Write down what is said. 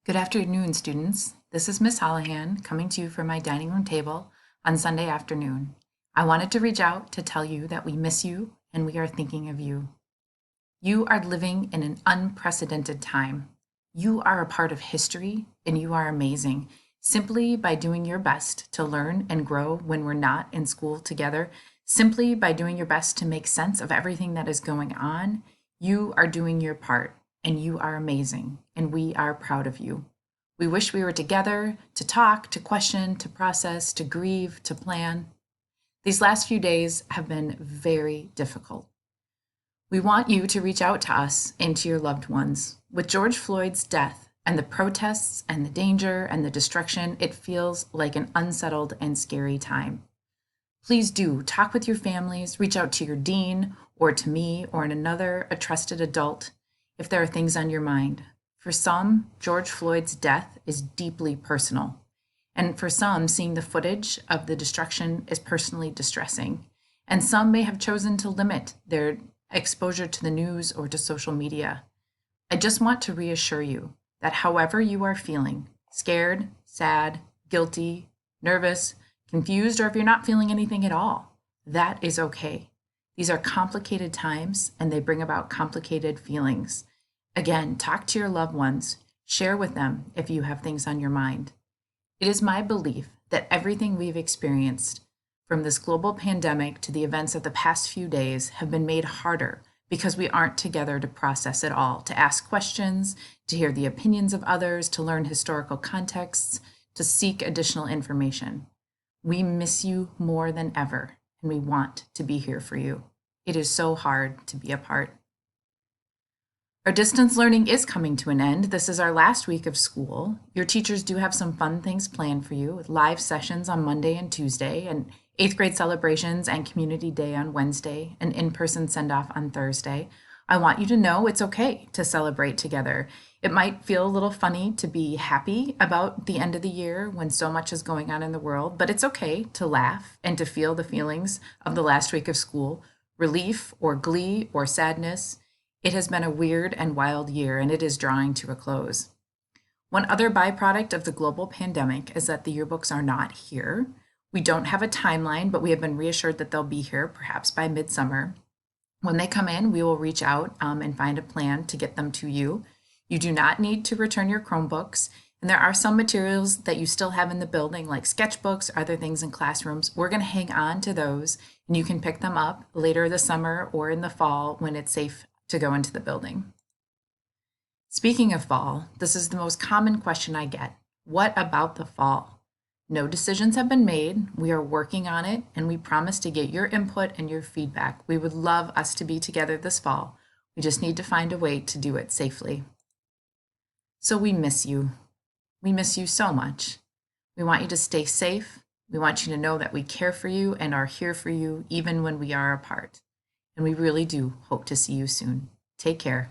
Good afternoon, students. This is Miss Holohan coming to you from my dining room table on Sunday afternoon. I wanted to reach out to tell you that we miss you and we are thinking of you. You are living in an unprecedented time. You are a part of history and you are amazing. Simply by doing your best to learn and grow when we're not in school together, simply by doing your best to make sense of everything that is going on, you are doing your part and you are amazing and we are proud of you. We wish we were together to talk, to question, to process, to grieve, to plan. These last few days have been very difficult. We want you to reach out to us and to your loved ones. With George Floyd's death and the protests and the danger and the destruction, it feels like an unsettled and scary time. Please do talk with your families, reach out to your dean or to me or a trusted adult if there are things on your mind. For some, George Floyd's death is deeply personal. And for some, seeing the footage of the destruction is personally distressing. And some may have chosen to limit their exposure to the news or to social media. I just want to reassure you that however you are feeling, scared, sad, guilty, nervous, confused, or if you're not feeling anything at all, that is okay. These are complicated times and they bring about complicated feelings. Again, talk to your loved ones, share with them if you have things on your mind. It is my belief that everything we've experienced, from this global pandemic to the events of the past few days, have been made harder because we aren't together to process it all, to ask questions, to hear the opinions of others, to learn historical contexts, to seek additional information. We miss you more than ever, and we want to be here for you. It is so hard to be apart. Our distance learning is coming to an end. This is our last week of school. Your teachers do have some fun things planned for you with live sessions on Monday and Tuesday, and 8th grade celebrations and community day on Wednesday, and in-person send-off on Thursday. I want you to know it's okay to celebrate together. It might feel a little funny to be happy about the end of the year when so much is going on in the world, but it's okay to laugh and to feel the feelings of the last week of school, relief or glee or sadness. It has been a weird and wild year, and it is drawing to a close. One other byproduct of the global pandemic is that the yearbooks are not here. We don't have a timeline, but we have been reassured that they'll be here, perhaps by midsummer. When they come in, we will reach out and find a plan to get them to you. You do not need to return your Chromebooks, and there are some materials that you still have in the building, like sketchbooks, other things in classrooms. We're going to hang on to those, and you can pick them up later this summer or in the fall when it's safe to go into the building. Speaking of fall, this is the most common question I get. What about the fall? No decisions have been made. We are working on it, and we promise to get your input and your feedback. We would love us to be together this fall. We just need to find a way to do it safely. So we miss you. We miss you so much. We want you to stay safe. We want you to know that we care for you and are here for you even when we are apart. And we really do hope to see you soon. Take care.